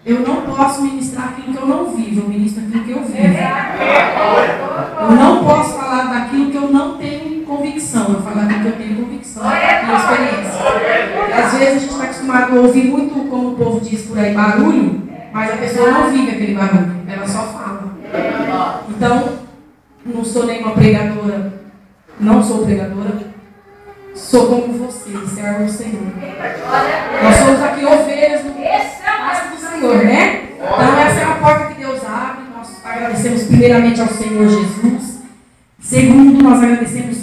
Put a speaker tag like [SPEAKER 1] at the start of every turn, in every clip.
[SPEAKER 1] Eu não posso ministrar aquilo que eu não vivo, eu ministro aquilo que eu vivo. Eu não posso falar daquilo que eu não tenho convicção, eu falo daquilo que eu tenho convicção e experiência. E às vezes a gente está acostumado a ouvir muito, como o povo diz por aí, barulho, mas a pessoa não vive aquele barulho, ela só fala. Então, não sou nenhuma pregadora, não sou pregadora, sou como você, servo do Senhor. Nós somos aqui ovelhas do Senhor, né? Então essa é a porta que Deus abre. Nós agradecemos primeiramente ao Senhor Jesus. Segundo, nós agradecemos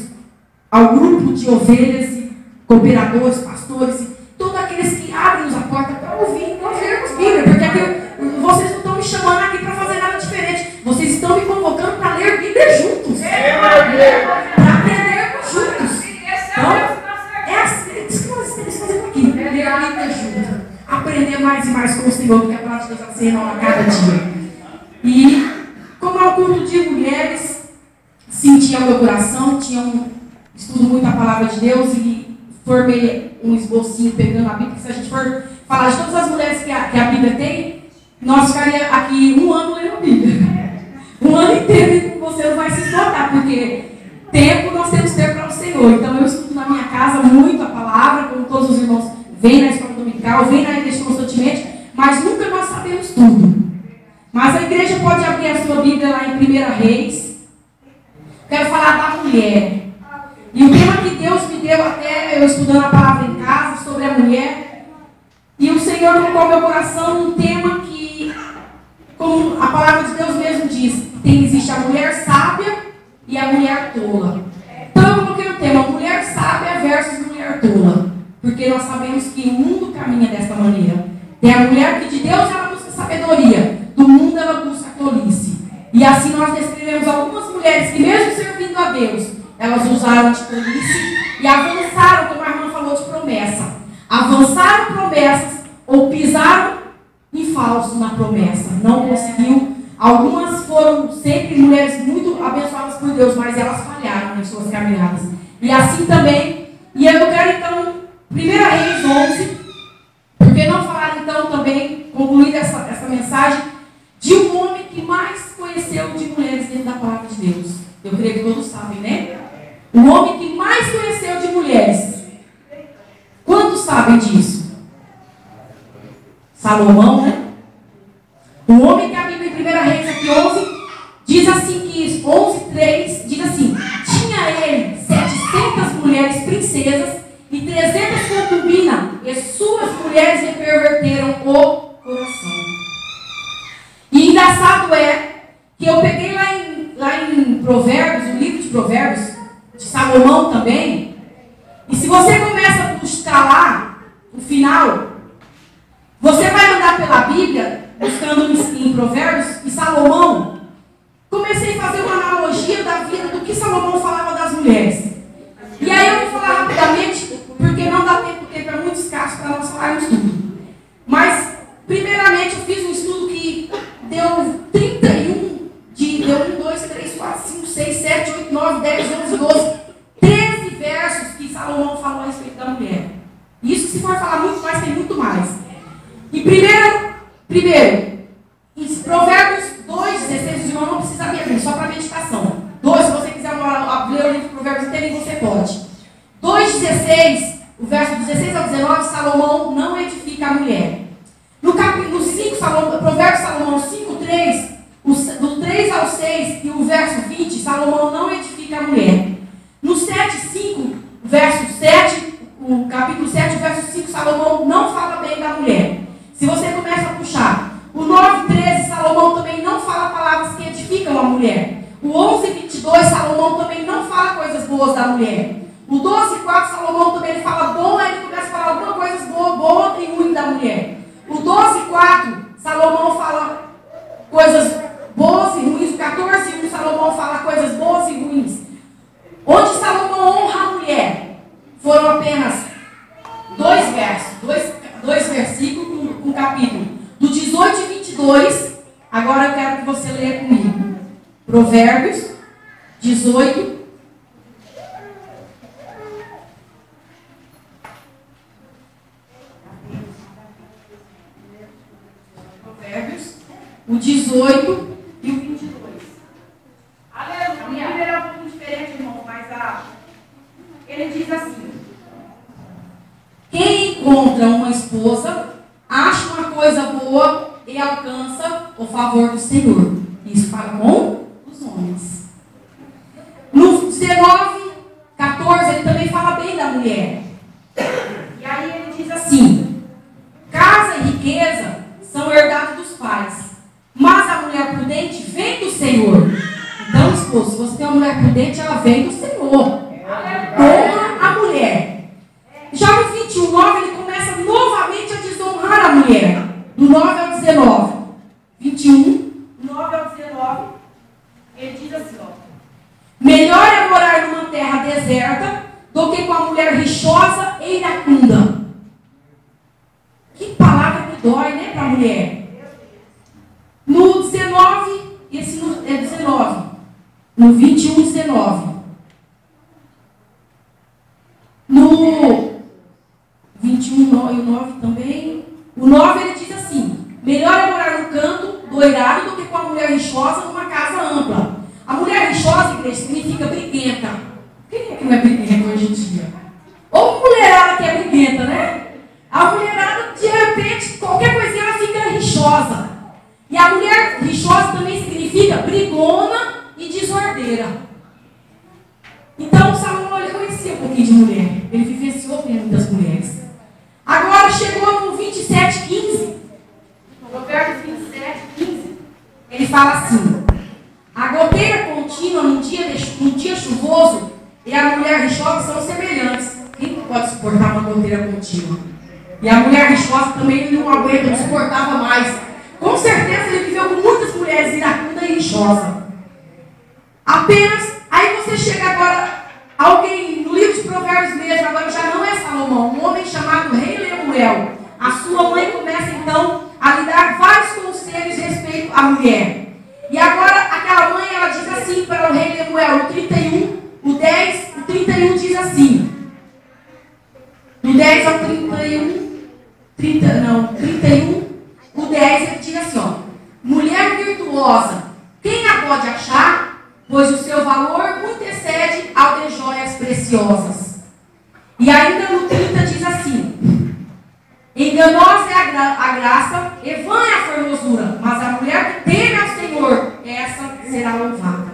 [SPEAKER 1] ao grupo de ovelhas e cooperadores, pastores e todos aqueles que abrem a porta para ouvir, nós lermos Bíblia, porque aqui, vocês não estão me chamando aqui para fazer nada diferente. Vocês estão me convocando para ler Bíblia juntos. Para aprendermos juntos. Então, é assim, isso que nós estamos fazendo aqui, ler a Bíblia juntos. Aprender mais e mais com o Senhor, porque a palavra de Deus vai se renova a cada dia. E, como é o culto de mulheres, senti ao meu coração, tinha estudo muito a palavra de Deus e formei um esbocinho pegando a Bíblia, porque se a gente for falar de todas as mulheres que a Bíblia tem, nós ficaríamos aqui um ano lendo a Bíblia. Um ano inteiro e você não vai se esgotar, porque tempo nós temos tempo para o Senhor. Então eu estudo na minha casa muito a palavra, como todos os irmãos vêm na escola dominical, vêm na igreja constantemente, mas nunca nós sabemos tudo. Mas a igreja pode abrir a sua Bíblia lá em 1 Reis. Quero falar da mulher. E o tema que Deus me deu até eu estudando a palavra em casa sobre a mulher. E o Senhor colocou ao meu coração um tema que, como a palavra de Deus mesmo diz, existe a mulher sábia e a mulher tola. Então eu coloquei o tema mulher sábia versus mulher tola. Porque nós sabemos que o mundo caminha desta maneira. Tem a mulher que de Deus ela busca sabedoria, do mundo ela busca tolice. E assim nós descrevemos algumas mulheres que mesmo servindo a Deus, elas usaram de tolice e avançaram, como a irmã falou, de promessa. Avançaram promessas ou pisaram em falso na promessa. Não conseguiu. Algumas foram sempre mulheres muito abençoadas por Deus, mas elas falharam nas suas caminhadas. E assim também, e eu quero então 1 Reis 11, porque não falar então também, concluir essa mensagem, de um homem que mais conheceu de mulheres dentro da palavra de Deus. Eu creio que todos sabem, né? O homem que mais conheceu de mulheres. Quantos sabem disso? Salomão, né? O homem que a Bíblia em 1 Reis aqui 11 diz assim que 11:3 diz assim: tinha ele 700 mulheres princesas e 300 concubinas, e suas mulheres lhe perverteram o coração. E engraçado é que eu peguei lá em Provérbios, o livro de Provérbios, de Salomão também, e se você começa a buscar lá, o final, você vai andar pela Bíblia, buscando em Provérbios, e Salomão, comecei a fazer uma analogia da vida do que Salomão falava das mulheres. E aí eu vou falar rapidamente, porque não dá tempo, o tempo é muito escasso para nós falarmos tudo. Mas, primeiramente, eu fiz um estudo que deu 31, deu 1, 2, 3, 4, 5, 6, 7, 8, 9, 10, 11, 12, 13 versos que Salomão falou a respeito da mulher. Isso que se for falar muito mais, tem muito mais. E primeiro, em Provérbios 2, 16, irmão, não precisa abrir, só para meditação. 2, se você quiser ler o livro de Provérbios inteiro, você pode. 2,16, o verso 16 ao 19, Salomão não edifica a mulher. No capítulo 5, Provérbios Salomão 5:3, do 3 ao 6 e o verso 20, Salomão não edifica a mulher. No 7:5, verso 7, o capítulo 7, o verso 5, Salomão não fala bem da mulher. Se você começa a puxar, o 9:13, Salomão também não fala palavras que edificam a mulher. O 11:22, Salomão também não fala coisas boas da mulher. O 12:4, Salomão também fala bom, aí ele começa a falar alguma coisa boa e ruim da mulher. O 12:4, Salomão fala coisas boas e ruins. O 14:1, Salomão fala coisas boas e ruins. Onde Salomão honra a mulher, foram apenas 2 versos, dois versículos com capítulo. Do 18 e 22, agora eu quero que você leia comigo. Provérbios 18. o 18 e o 22.
[SPEAKER 2] Aleluia. A minha Bíblia é um pouco diferente, irmão, mas ele diz assim:
[SPEAKER 1] quem encontra uma esposa, acha uma coisa boa e alcança o favor do Senhor. Isso fala com os homens. No 19, 14, ele também fala bem da mulher. E aí ele diz assim: casa e riqueza são herdados dos pais, mas a mulher prudente vem do Senhor. Então, esposo, se você tem uma mulher prudente, ela vem do Senhor. Honra a mulher. Já no 21, 9, ele começa novamente a desonrar a mulher. Do 9 ao 19. 21, 9 ao 19.
[SPEAKER 2] ele diz assim, ó:
[SPEAKER 1] melhor é morar numa terra deserta do que com a mulher rixosa e iracunda. Que palavra que dói, né, para a mulher? No 19, esse é 19. No 21, 19. No 21 e o 9 também. O 9 ele diz assim: melhor é morar no canto do eirado do que com a mulher rixosa numa casa ampla. A mulher rixosa, igreja, significa briguenta. Quem é que não é briguenta hoje em dia? Ou mulherada que é briguenta, né? A mulherada, de repente, qualquer coisinha ela fica rixosa. E a mulher rixosa também significa brigona e desordeira. Então, Salomão ele conhecia um pouquinho de mulher. Ele vivenciou bem muitas mulheres. Agora chegou no 27, 15.
[SPEAKER 2] Provérbios 27, 15.
[SPEAKER 1] Ele fala assim: a goteira contínua num dia chuvoso e a mulher rixosa são semelhantes. Quem pode suportar uma goteira contínua? E a mulher rixosa também não aguenta, não suportava mais. Com certeza ele viveu com muitas mulheres iracunda e rixosa. Apenas, aí você chega agora, alguém no livro de Provérbios mesmo, agora já não é Salomão, um homem chamado Rei Lemuel. A sua mãe começa então a lhe dar vários conselhos a respeito à mulher. E agora aquela mãe, ela diz assim para o Rei Lemuel, o 31, o 10, o 31 diz assim. Do 10 ao 31, 31, o 10 ele diz assim, ó: mulher virtuosa, quem a pode achar? Pois o seu valor muito excede ao de joias preciosas. E ainda no 30 diz assim: enganosa é a graça, e vã é a formosura, mas a mulher que teme ao Senhor, essa será louvada.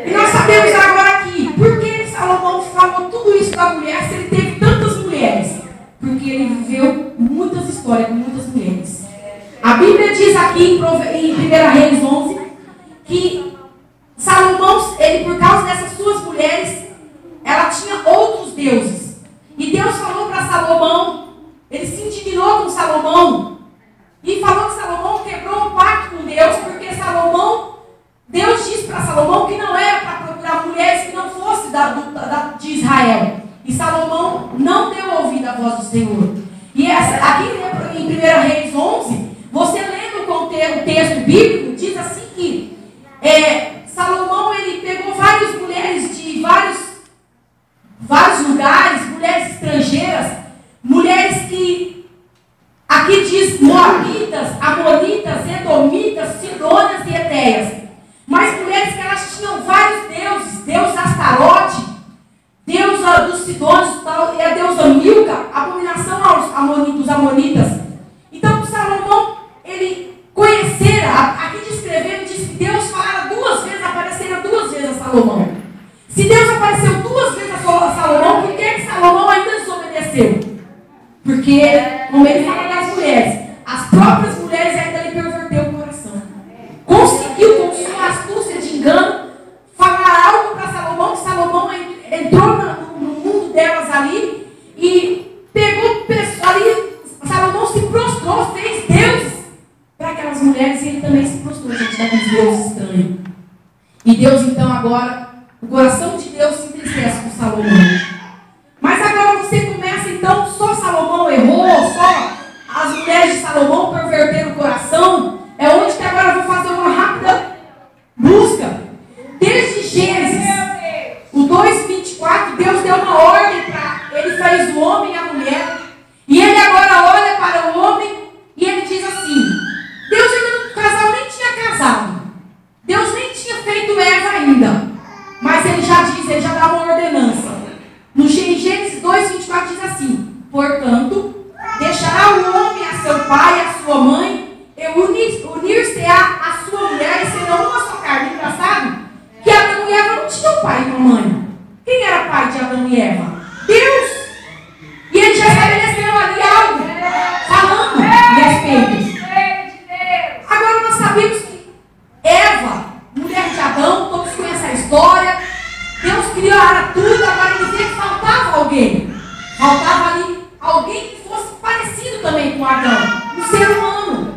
[SPEAKER 1] E nós sabemos agora aqui, por que Salomão falou tudo isso da mulher, se ele teve tantas mulheres? Porque ele viveu muitas histórias com muitas mulheres. A Bíblia diz aqui em 1 Reis 11, que Salomão, ele, por causa dessas suas mulheres, ela tinha outros deuses. E Deus falou para Salomão, ele se indignou com Salomão, e falou que Salomão quebrou um pacto com Deus, porque Deus disse para Salomão que não era para procurar mulheres que não fossem de Israel. E Salomão não deu ouvido à voz do Senhor. E aqui em 1 Reis 11, você lendo o texto bíblico, diz assim que Salomão ele pegou várias mulheres de vários lugares, mulheres estrangeiras, mulheres que aqui diz Moabitas, Amonitas, Edomitas, Sidônias e Etéias. Mas mulheres que elas tinham vários deuses, Deus Astarote, Deus dos Sidônios e a deusa Milca, abominação dos Amonitas. Então Salomão, ele conhecera, aqui descrevendo, diz que Deus falara duas vezes, aparecera duas vezes a Salomão. Se Deus apareceu duas vezes a Salomão, por que Salomão ainda desobedeceu? Porque, como ele fala das mulheres, as próprias mulheres ainda lhe perverteu o coração. Conseguiu, com sua astúcia de engano, falar algo para Salomão, que Salomão entrou no mundo delas ali e pegou ali. Salomão se prostrou, fez deuses para aquelas mulheres, e ele também se prostrou diante daqueles deuses estranhos. E Deus, então, agora, o coração de Deus se entristece com Salomão. Mas agora você começa, então, só Salomão errou, só as mulheres de Salomão perverteram o coração. É onde que agora eu vou fazer uma rápida busca. Desde Gênesis, o 2:24, Deus deu uma ordem para ele, fez o homem e a mulher. E ele agora olha para o homem e ele diz assim: Deus ainda não, o casal com Adão? Um ser humano.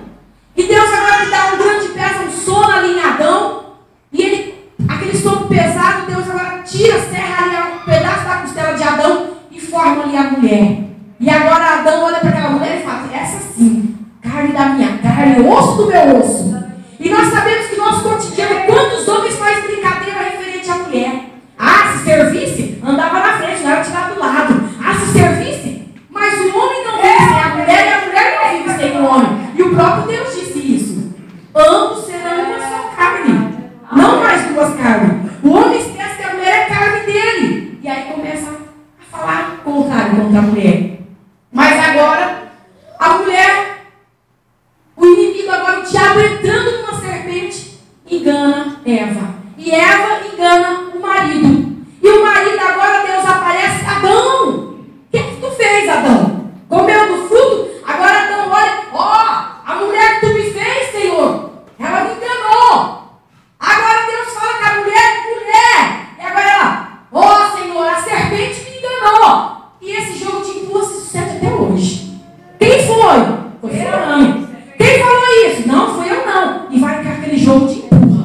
[SPEAKER 1] E Deus agora lhe dá um grande peso, um sono ali em Adão. E ele, aquele sono pesado, Deus agora tira, serra ali um pedaço da costela de Adão e forma ali a mulher. E agora Adão olha para aquela mulher e fala: essa sim, carne da minha carne, osso do meu osso. E nós sabemos que no nosso cotidiano, quantos homens fazem brincadeira referente à mulher? Ah, se servisse, andava na frente, não era tirar do lado. Ah, se servisse, mas o homem não vive sem a mulher e a mulher não vive sem o homem. E o próprio Deus disse isso. Ambos serão uma só carne, não mais duas carnes. O homem esquece que a mulher é carne dele. E aí começa a falar contrário contra a mulher. Mas agora, a mulher, o inimigo agora, o diabo entrando numa serpente, engana Eva. E Eva engana o marido. E o marido agora, Deus aparece: Adão, o que tu fez, Adão? Comeu do fruto? Agora Adão olha: ó, a mulher que tu me fez, Senhor, ela me enganou. Agora Deus fala com a mulher: e agora ela: ó, Senhor, a serpente me enganou. E esse jogo de empurra se sucede até hoje. Quem foi? Foi fulano. Quem falou isso? Não, foi eu não. E vai ficar aquele jogo de empurra.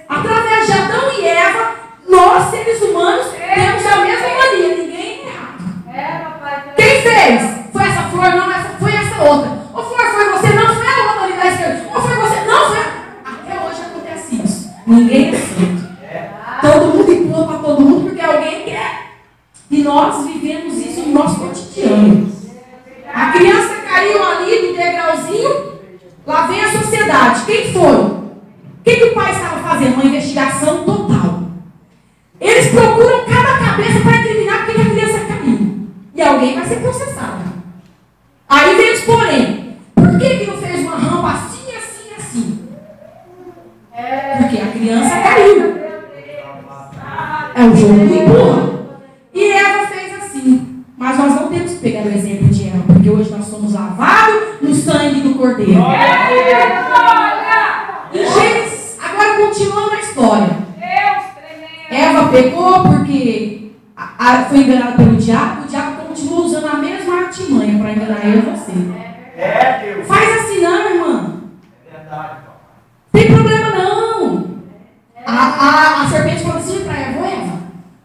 [SPEAKER 1] Através de Adão e Eva, nós, seres humanos, temos a mesma mania. Ninguém é errado. Quem fez? Foi essa flor? Não, foi essa outra. Ou foi você? Não, foi a outra ali da esquerda. Ou foi você? Não, foi a... Até hoje acontece isso. Ninguém é santo. Todo mundo empurra para todo mundo porque alguém quer. E nós vivemos isso no nosso cotidiano. A criança caiu ali do degrauzinho, lá vem a sociedade. Quem foi? O que o pai estava fazendo? Uma investigação total. Eles procuram cada cabeça para incriminar porque a criança caiu. E alguém vai ser processado. Aí vem os porém. Por que não fez uma rampa assim, assim, assim? Porque a criança caiu. É o jogo do empurra. E Eva fez assim. Mas nós não temos que pegar o exemplo de Eva, porque hoje nós somos lavados no sangue do Cordeiro. Em Gênesis, agora continuando a história. Eva pecou porque foi enganada pelo diabo. O diabo continua usando a mesma artimanha para enganar eu e você. Faz assim não, irmã. Tem problema não. A serpente falou assim para Eva: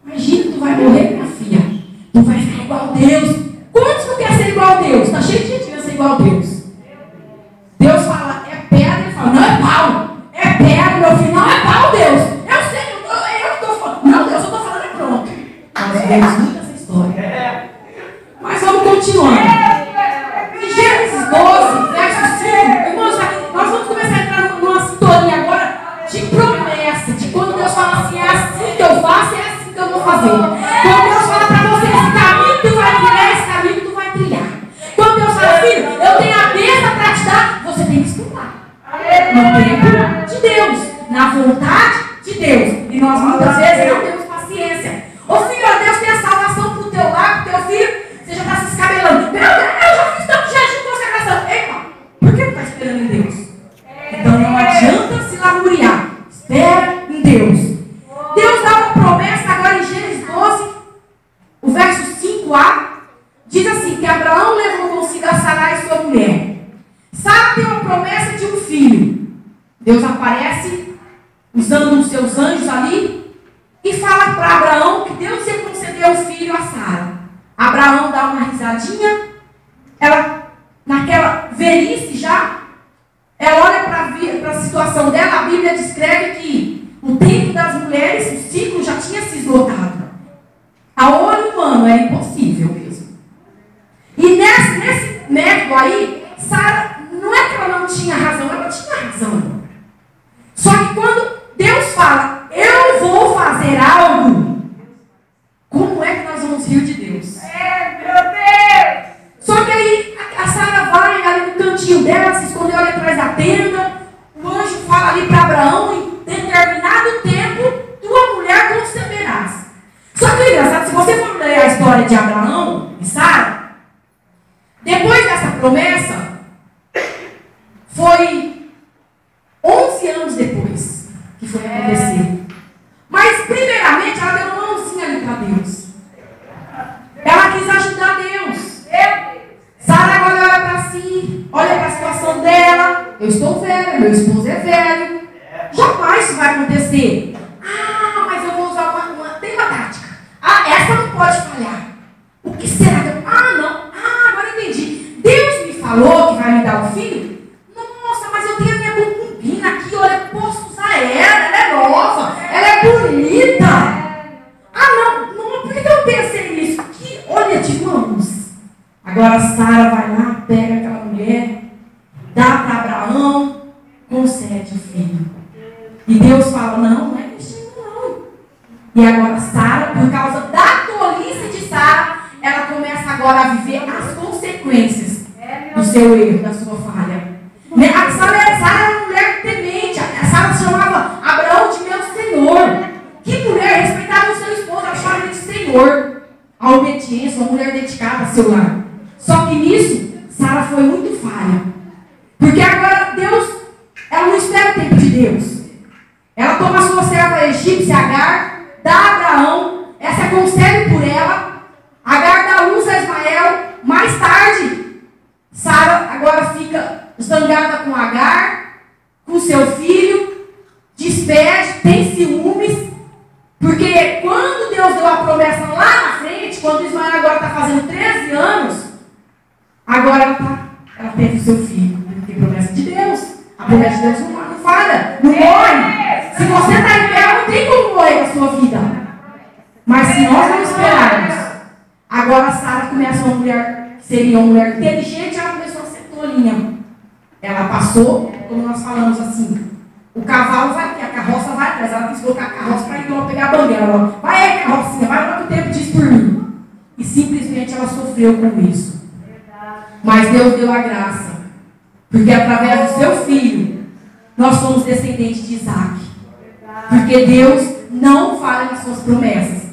[SPEAKER 1] imagina que tu vai morrer, minha filha. Tu vai ficar igual a Deus. Quantos não quer ser igual a Deus? Está cheio de gente que quer ser igual a Deus. Deus fala: é pedra. Ele fala: não, é pau. É pedra, meu filho. Não, é pau, Deus. Eu sei, eu estou falando. Não, Deus, eu estou falando, é pronto. Nós vemos muito essa história. Mas vamos continuando. Em Gênesis 12, verso 5, irmãos, nós vamos começar a entrar numa sintonia agora de promessa, de quando Deus fala assim: é assim que eu faço, é assim que eu vou fazer. Quando Deus fala para você: esse caminho que tu vai trilhar, esse caminho que tu vai trilhar. Quando Deus fala: filho, eu tenho a bênção para te dar, você tem que escutar. No tempo de Deus, na vontade de Deus. E nós muitas vezes não temos paciência. Ô filho, Deus tem a salvação para o teu lar, para o teu filho. Você já está se escabelando. Meu Deus, eu já fiz tanto jejum de consagração. Epa, por que não está esperando em Deus? Então não adianta se lamuriar. Espera em Deus. Deus dá uma promessa agora em Gênesis 12, o verso 5a, diz assim: que Abraão levou consigo a Sarai e sua mulher. Sara tem uma promessa de um filho. Deus aparece usando os seus anjos ali e fala para Abraão que Deus ia conceder o filho a Sara. Abraão dá uma risadinha. Ela, naquela velhice já, ela olha para a situação dela. A Bíblia descreve que o tempo das mulheres, o ciclo já tinha se esgotado. A olho humano era impossível mesmo. E nesse método aí, Sara, não é que ela não tinha razão, ela tinha razão. Só que quando Deus fala: eu vou fazer algo, como é que nós vamos rir de Deus? Meu Deus! Só que aí a Sara vai ali no cantinho dela, se escondeu ali atrás da tenda. O anjo fala ali para Abraão: em determinado tempo, tua mulher conceberás. Só que engraçado, se você for ler a história de Abraão e Sara, depois dessa promessa, foi 11 anos depois que foi acontecer. Mas primeiramente ela deu uma mãozinha ali para Deus. Ela quis ajudar Deus. Sara agora olha para si eu estou velha, meu esposo é velho. Jamais isso vai acontecer. Ah, mas eu vou usar tem uma tática. Ah, essa não pode falhar. O que será que eu... Ah, não. Ah, agora entendi. Deus me falou que vai me dar um filho? Nossa, mas eu tenho a minha concubina aqui, olha, eu posso usar ela é nova, ela é bonita. Ah, não, por que eu pensei nisso? Que, olha, digamos. Agora Sara vai lá, pega aquela mulher, dá para Abraão, concede o filho. E Deus fala, não é destino não. E agora Sara, por causa da tolice de Sara, ela começa agora a viver as consequências do seu erro, da sua falha. A Sara era uma mulher temente. A Sara se chamava Abraão de meu Senhor. Que mulher respeitava o seu esposo, ela chamava ele de Senhor. A obediência, uma mulher dedicada ao seu lar. Só que nisso, Sara foi muito falha. Porque agora Deus, ela não espera o tempo de Deus. Ela toma a sua serva egípcia, Agar, dá a Abraão, essa concebe por ela. Agar dá luz a Ismael. Mais tarde, Sara agora fica zangada com Agar, com seu filho, despede, tem ciúmes. Porque quando Deus deu a promessa lá na frente, quando Ismael agora está fazendo 13 anos, agora ela teve o seu filho. Porque promessa de Deus. A promessa de Deus não falha, não morre. Se você está em pé, não tem como morrer na sua vida. Mas se nós não esperarmos, agora Sara começa uma mulher, seria uma mulher inteligente, ela começou a ser tolinha. Ela passou, como nós falamos assim, o cavalo vai aqui, a carroça vai atrás. Ela quis colocar a carroça para ir lá pegar a bandeira. Ela, vai aí, carrocinha, vai lá que o tempo diz por mim. E simplesmente ela sofreu com isso. Mas Deus deu a graça. Porque através do seu filho, nós somos descendentes de Isaac. Porque Deus não falha nas suas promessas.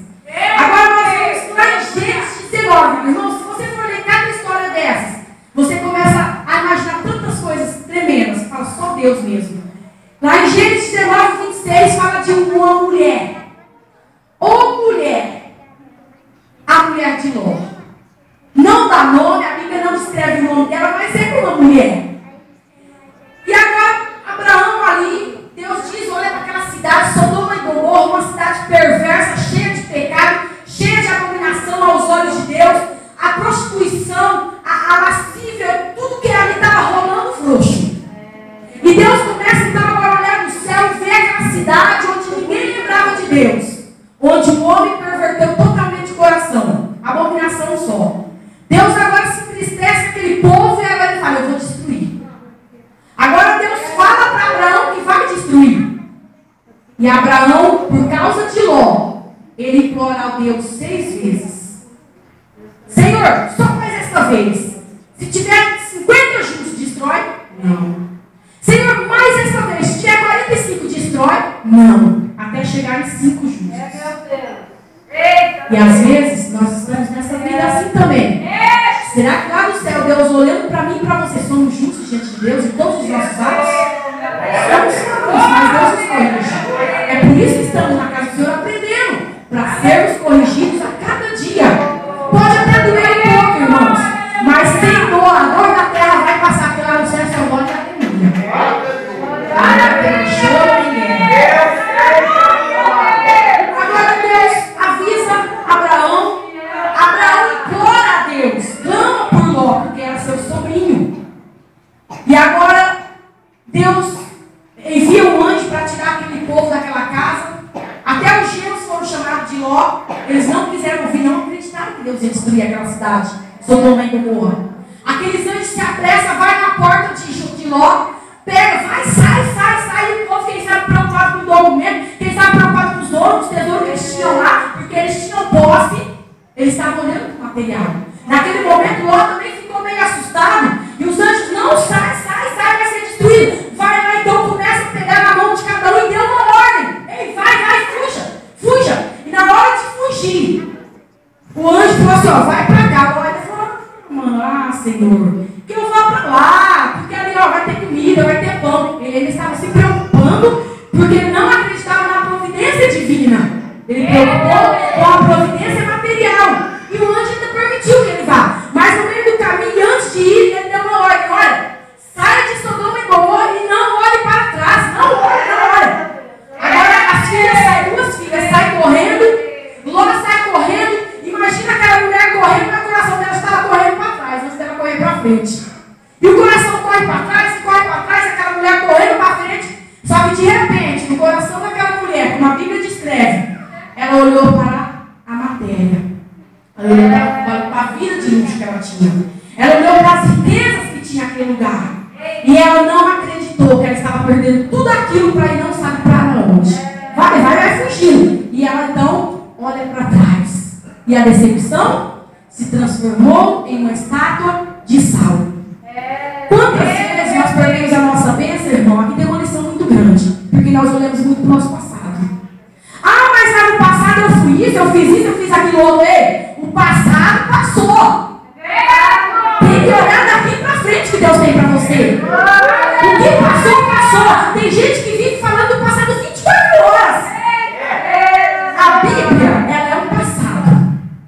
[SPEAKER 1] Agora nós vamos lá em Gênesis 19. Irmãos, se você for ler cada história dessas, você começa a imaginar tantas coisas tremendas. Você fala, só Deus mesmo. Lá em Gênesis 19, 26, fala de uma mulher. Ou mulher. A mulher de Ló. Não dá nome, a Bíblia não escreve o nome dela, mas é uma mulher. E agora, Abraão ali, Deus diz, olha para aquela cidade, Sodoma e Gomorra, uma cidade perversa, cheia de pecado, cheia de abominação aos olhos de Deus, a prostituição, a lascívia, tudo que ali estava rolando frouxo. E Deus começa então agora a olhar no céu e ver aquela cidade onde ninguém lembrava de Deus, onde o homem perverteu totalmente o coração, abominação só. Deus agora se entristece aquele povo e agora ele fala, eu vou destruir. Agora Deus fala para Abraão que vai destruir. E Abraão, por causa de Ló, ele implora ao Deus 6 vezes. Senhor, só faz esta vez. Se tiver 50 justos, destrói? Não. Senhor, mais esta vez. Se tiver 45, destrói? Não. Até chegar em 5 justos. E às vezes, nós estamos nessa vida assim também. Será que lá do céu, Deus olhando para mim e para você, somos justos diante de Deus em todos os nossos atos? Estamos falando, mas Deus nos corrige. É por isso que estamos na casa do Senhor aprendendo, para sermos corrigidos a cada dia. Pode até doer um pouco, irmãos, mas sem dor, a dor da terra vai passar, porque lá no céu só glória e aleluia. Lá na terra chora ninguém. Agora Deus avisa Abraão. Abraão implora a Deus, clama por Ló, porque era seu sobrinho. E agora Deus envia um anjo para tirar aquele povo daquela casa. Até os gêmeos foram chamados de Ló. Eles não quiseram ouvir, não acreditaram que Deus ia destruir aquela cidade, Sodoma e Gomorra. Aqueles anjos se apressam, vai na porta de Ló, pega, vai, sai. E o povo, quem estava preocupado com o documento, quem estava preocupado com os ouros, os tesouros que eles tinham lá, porque eles tinham posse, eles estavam olhando para o material. Naquele momento, Ló também ficou meio assustado. E os anjos, não, sai, vai ser destruído. Vai lá, então começa a pegar na mão de cada um e deu uma ordem. Ei, vai, fuja. E na hora de fugir, o anjo falou assim, ó, vai para cá. Ó, ele falou, Senhor, que eu vou para lá, porque ali ó, vai ter comida, vai ter pão. Ele estava se preocupando, porque ele não acreditava na providência divina. Ele preocupou com a providência material. E o anjo ainda permitiu que ele vá. Mas no meio do caminho, antes de ir, ele deu uma ordem, olha, saia de Sodoma e Gomorra E o coração corre para trás, aquela mulher correndo para frente. Só que de repente, no coração daquela mulher, como a Bíblia descreve, ela olhou para a matéria. Ela olhou para a vida de luxo que ela tinha. Ela olhou para as riquezas que tinha naquele lugar. E ela não acreditou que ela estava perdendo tudo aquilo para ir não sabe para onde. Vai fugindo. E ela então olha para trás. E a decepção se transformou em uma estátua de sal. Quantas vezes nós perdemos a nossa bênção, irmão? Aqui tem uma lição muito grande. Porque nós olhamos muito para o nosso passado. Ah, mas lá no passado eu fui isso, eu fiz aquilo outro. O passado passou. Tem que olhar daqui para frente que Deus tem para você. O que passou, passou. Tem gente que vive falando do passado 24 horas. A Bíblia, ela é um passado.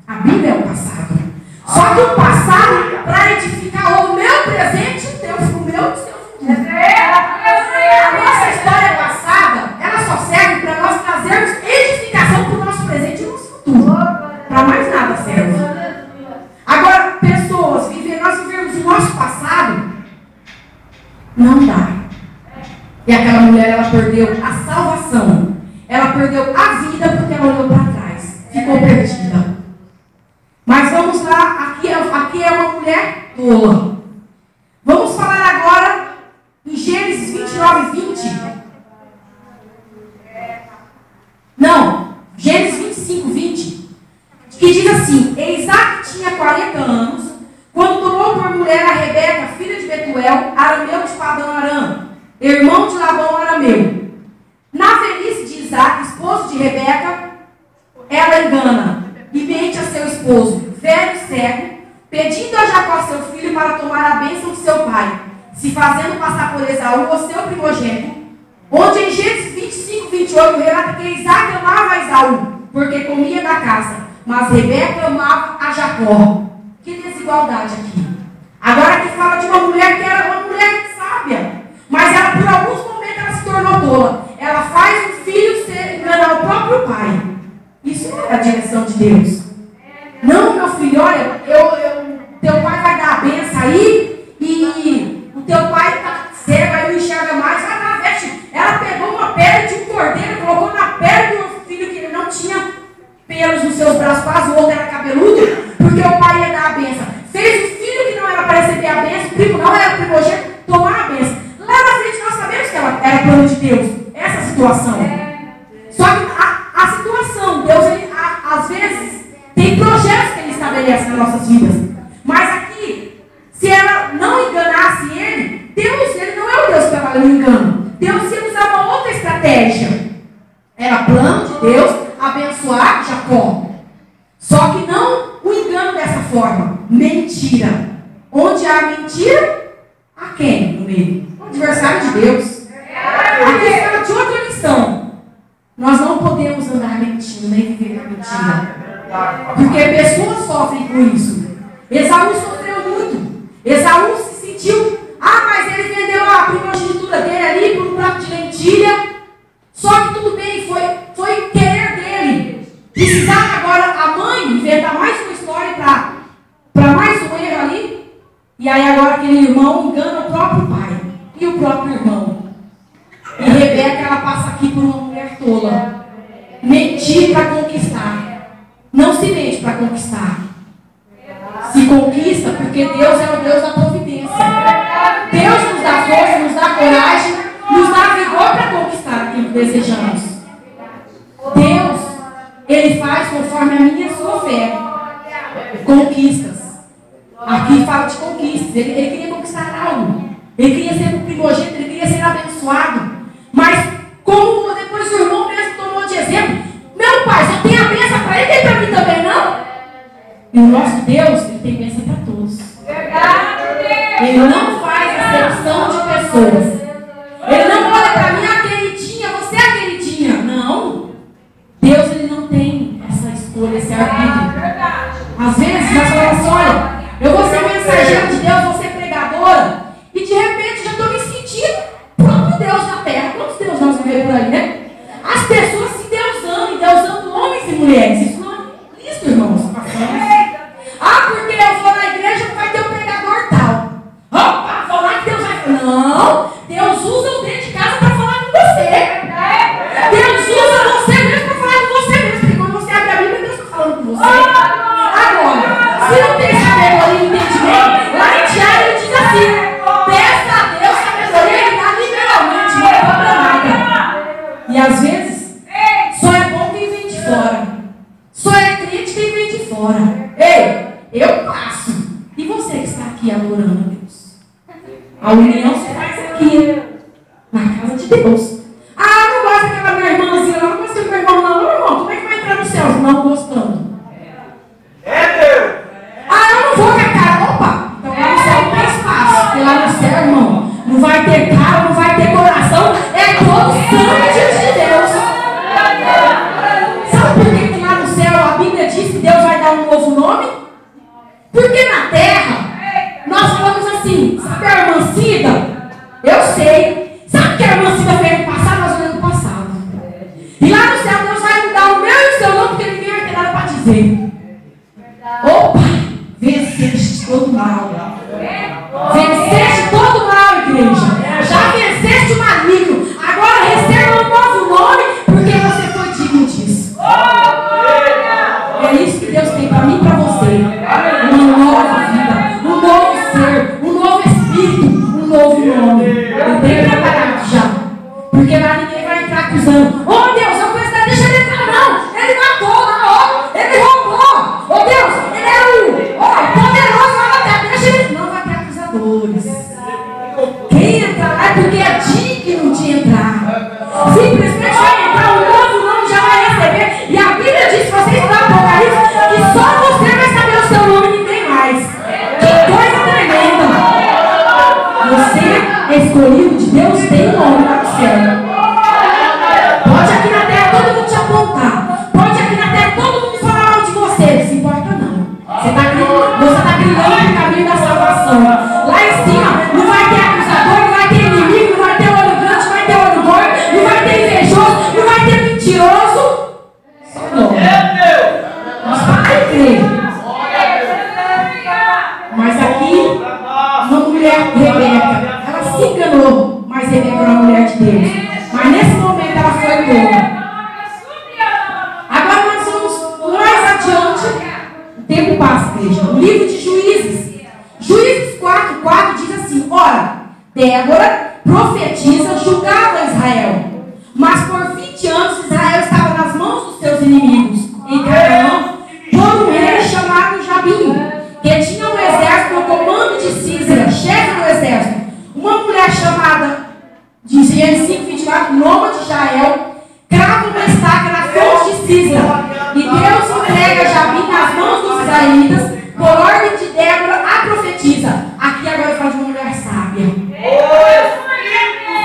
[SPEAKER 1] A Bíblia é um passado. Só que o passado para edificar o meu presente, o meu e o seu futuro. A nossa história passada, ela só serve para nós trazermos edificação para o nosso presente e o nosso futuro. Para mais nada serve. Agora, pessoas, nós vivemos o nosso passado, não dá. E aquela mulher, ela perdeu a salvação. Ela perdeu a vida porque ela olhou para trás. Ficou perdida. Mas vamos lá, aqui é uma mulher tola. Vamos falar agora em Gênesis 29, 20. Não, Gênesis 25, 20. Que diz assim: E Isaac tinha 40 anos, quando tomou por mulher a Rebeca, filha de Betuel, arameu de Padã Aram, irmão de Labão arameu. Na velhice de Isaac, esposo de Rebeca, ela engana e mente a seu esposo, velho e cego, pedindo a Jacó seu filho para tomar a bênção de seu pai, se fazendo passar por Esaú, o seu primogênito, onde em Gênesis 25, 28 relata que Isaac amava a Esaú, porque comia da casa, mas Rebeca amava a Jacó. Que desigualdade aqui. Agora aqui fala de uma mulher que era uma mulher sábia, mas ela por alguns momentos ela se tornou tola. Ela faz o filho enganar o próprio pai. Isso não é a direção de Deus. Não, meu filho, olha, teu pai vai dar a benção aí e o teu pai está cego, aí não enxerga mais, vai dar a veste. Ela pegou uma pele de um cordeiro, colocou na pele do filho que ele não tinha pelos nos seus braços, quase o outro era cabeludo, porque o pai ia dar a benção. Fez o filho que não era para receber a benção, o primo não era primogênito, tomar a benção. Lá na frente nós sabemos que ela era plano de Deus, essa situação. Só que a situação, Deus, ele, às vezes, tem projetos que ele estabelece nas nossas vidas. Mas aqui, se ela não enganasse ele, Deus, ele não é o Deus que trabalha no engano. Deus ia usar uma outra estratégia. Era plano de Deus abençoar Jacó. Só que não o engano dessa forma. Mentira. Onde há mentira, há quem no meio? O adversário de Deus. Aqui fala de outra lição. Nós não podemos andar mentindo, nem viver na mentira. Porque pessoas sofrem com isso. Esaú sofreu muito. Esaú se sentiu, mas ele vendeu a primogenitura dele ali por um prato de lentilha. Só que tudo bem, foi querer dele. Precisava agora a mãe inventar mais uma história para mais um erro ali. E aí agora aquele irmão engana o próprio pai e o próprio irmão. E Rebeca, ela passa aqui por uma mulher tola. Mentir para conquistar. Não se mente para conquistar. Se conquista porque Deus é o Deus da providência. Deus nos dá força, nos dá coragem, nos dá vigor para conquistar aquilo que desejamos. Deus, Ele faz conforme a minha e a sua fé. Conquistas. Aqui fala de conquistas. Ele queria conquistar algo. Ele queria ser um primogênito, ele queria ser abençoado. Mas, como depois o irmão mesmo tomou de exemplo, meu pai, só tem a bênção para ele, tem para mim também, não? E o nosso Deus, Ele tem bênção para todos. Ele não faz acepção de pessoas. Ele não olha para mim, a queridinha, você é a queridinha. Não. Deus, Ele não tem essa escolha, esse arbítrio. Às vezes nós falamos assim, olha, eu vou ser mensageira de Deus, vou ser pregadora, e de repente já estou me sentindo próprio Deus na terra. Quantos Deus nós vivemos por aí, né? As pessoas se deusando homens e mulheres. Isso não é Cristo, irmãos. Porque eu vou na igreja, vai ter um pregador tal. Opa, Não. Deus usa o dentro de casa para falar com você. Deus usa você mesmo para falar com você mesmo. Porque quando você abre a Bíblia, Deus está falando com você. Agora, se não tem sabedoria e entendimento, lá em Tiago ele diz assim: peça a Deus sabedoria, ele dá literalmente, não cobra nada. E às vezes, só é bom quem vem de fora. Só é crente quem vem de fora. Ei, eu passo. E você que está aqui adorando a Deus? A união se faz aqui, na casa de Deus. Ah, não gosto daquela minha irmãzinha, não gosto do meu irmão, não. Meu irmão, como é que vai entrar no céu se não gostando?
[SPEAKER 3] É Deus!
[SPEAKER 1] Ah, eu não vou com a cara. Opa, então lá no céu não tem espaço. Porque lá no céu, irmão, não vai ter cara, não vai ter coração. É todo santo diante de Deus. Sabe por que lá no céu a Bíblia diz que Deus vai dar um novo nome? Porque na terra, nós falamos assim, sabe a irmã Cida? Eu sei. Sabe o que a irmã Cida fez no passado? Nós olhamos no passado. E lá no céu, Deus vai mudar o meu e o seu nome, porque ninguém vai ter nada para dizer. Opa, venceste todo mal. Venceste todo mal, igreja. Já venceste o maligno. Agora receba um novo nome, porque você foi digno disso. É isso que Deus tem para mim e para você. Uma nova vida, um novo ser, um novo espírito, um novo nome. Eu tenho preparado já. Porque lá ninguém vai entrar acusando. Oh Deus, eu conheço, deixa ele entrar, não. Ele matou lá, ó. Ele roubou. Oh Deus, ele é poderoso lá na terra. Deixa ele. Não vai ter acusadores. Quem entrar lá é porque é digno de entrar. Simplesmente vai entrar, um novo nome já vai receber. E a Bíblia diz, vocês estão no Apocalipse, que só você vai saber o seu nome e ninguém mais. Que coisa tremenda. Você é escolhido de Deus, tem um nome lá no céu. Pode aqui na terra todo mundo te apontar. Pode aqui na terra todo mundo falar mal de você. Não se importa não. Você está brilhando no caminho da salvação. Lá em cima não vai ter acusador, não vai ter inimigo, não vai ter olho grande, não vai ter olho gordo, não vai ter invejoso, não vai ter mentiroso. Só não. Nós vai crer. Mas aqui, uma mulher, Rebeca, ela se enganou, mas Rebeca era uma mulher de Deus. Mas nesse momento ela foi boa. Agora nós vamos mais adiante. O tempo passa, igreja. O livro de Juízes. Juízes 4:4 diz assim: ora, Débora, profetiza, julgava Israel. Mas por 20 anos Israel estava nas mãos dos seus inimigos. Em Canaã, por um rei chamado Jabim, que tinha um exército no comando de Císera, chefe do exército. Uma mulher chamada, dizia em 5:24, nômade de Jael, crava uma estaca na fonte de Císera. E Deus entrega Jabim nas mãos dos israelitas, por ordem de Débora, a profetiza. Aqui agora fala de uma mulher sábia.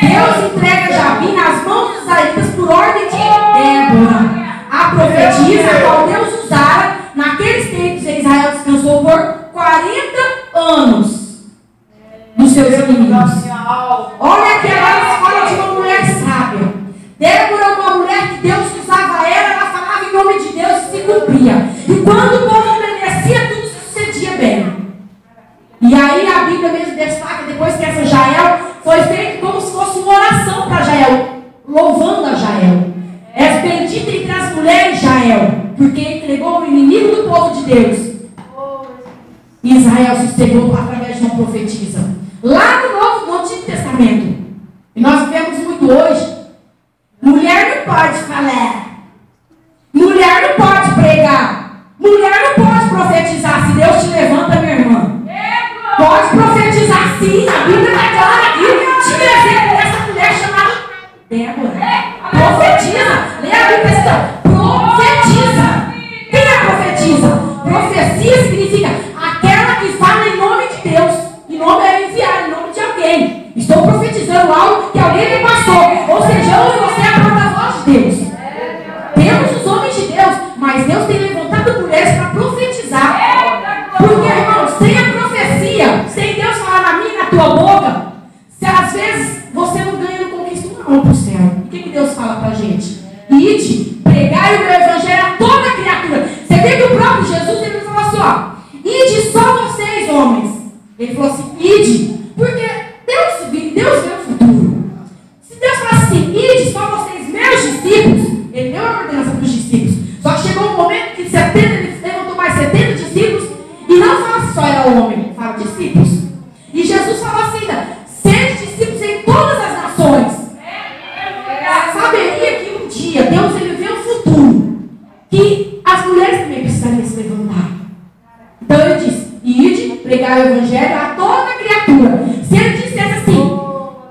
[SPEAKER 1] Deus entrega Jabim nas mãos dos israelitas, por ordem de Débora, a profetiza, a qual Deus usara. Naqueles tempos em Israel descansou por 40 anos dos seus inimigos. Olha aqui agora se fala de uma mulher sábia. Débora é uma mulher que Deus usava ela falava em nome de Deus e se cumpria. E quando o povo obedecia, tudo sucedia bem. E aí a Bíblia mesmo destaca, depois que essa Jael foi feita como se fosse uma oração para Jael, louvando a Jael. És bendita entre as mulheres, Jael, porque entregou o inimigo do povo de Deus. E Israel sossegou através de uma profetisa. Lá no Antigo Testamento. E nós vemos muito hoje. Mulher não pode falar. Mulher não pode pregar. Mulher não pode profetizar. Se Deus te levanta, minha irmã, pode profetizar sim. A Bíblia está clara aqui. Tinha exemplo dessa mulher chamada Débora. Profetiza. Lê a Bíblia. Profetiza. Quem é profetiza? Profecia significa aquela que fala em nome de Deus. Em nome é enviar, em nome de alguém. Estou profetizando algo que alguém me passou. Ou seja, eu e você é a porta-voz de Deus. Temos os homens de Deus, mas Deus tem levantado mulheres para profetizar. Porque, irmão, sem a profecia, sem Deus falar na minha e na tua boca, se às vezes você não ganha, não conquista uma alma para o céu. E o que Deus fala para a gente? Ide, pregai o meu evangelho a toda criatura. Você vê que o próprio Jesus, ele falou assim, ó, ide só vocês, homens. Ele falou assim, ide, porque Deus Se ele dissesse assim,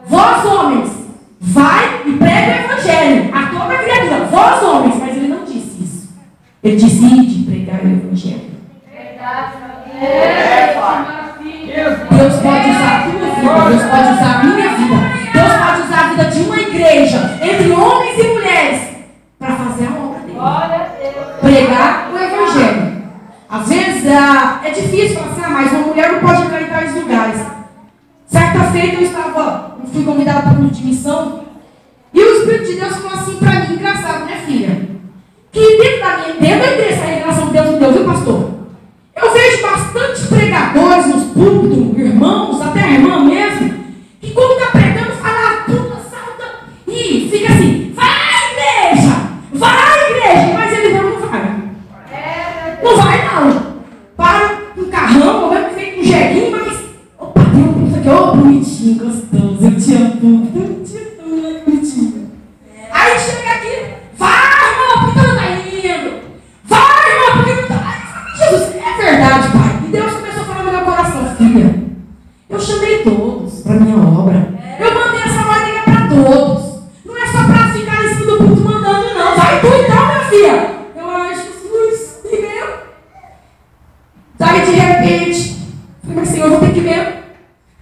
[SPEAKER 1] vós homens, vai e prega o evangelho a toda criatura, vós homens, mas ele não disse isso. Ele disse, ide pregar o evangelho. Deus pode usar a tua vida, Deus pode usar a minha vida, Deus pode usar a vida de uma igreja, entre homens e mulheres, para fazer a obra dele. Pregar o evangelho. Às vezes é difícil falar assim, mas uma mulher não pode entrar em tais lugares. Certa feita eu fui convidada para um culto de missão, e o Espírito de Deus falou assim para mim, engraçado, né, filha? Que dentro da igreja, essa revelação que Deus me deu, viu, pastor? Eu vejo bastante pregadores nos púlpitos, irmãos, até a irmã mesmo, que quando está pregando, fala, pula, salta, e fica assim, vai igreja, mas ele não vai. Não vai não. Para um carrão, ou mesmo que vem com um jeguinho, mas, opa, tem um isso aqui, ô, bonitinho, gostoso, eu te amo, bonitinho. Aí chega aqui, vai, irmão, por que não está indo? Vai, irmão, por que não está indo? Jesus, é verdade, pai. E Deus começou a falar no meu coração, filha, eu chamei todos para minha obra. Eu mandei essa ordem para todos. Não é só para ficar em cima do púlpito mandando, não. Vai tu então, minha filha. Eu, ai, Jesus, e meu. Daí de repente, falei, mas Senhor, eu vou ter que ver.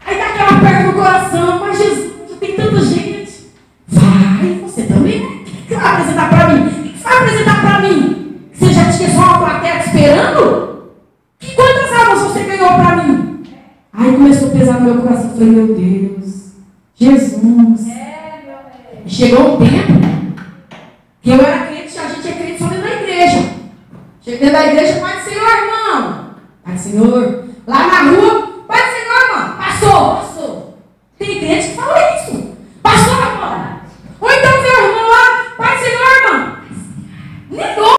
[SPEAKER 1] Aí dá aquela perna no coração, mas Jesus, já tem tanta gente. Vai, você também. O que você vai apresentar para mim? O que você vai apresentar para mim? Você já tinha só uma plateia esperando? Que quantas almas você ganhou para mim? Aí começou a pesar no meu coração. Eu falei, meu Deus, Jesus. E chegou um tempo que eu era crente, a gente é crente só dentro da igreja. Cheguei dentro da igreja, Pai do Senhor, irmão. Pai do Senhor. Lá na rua,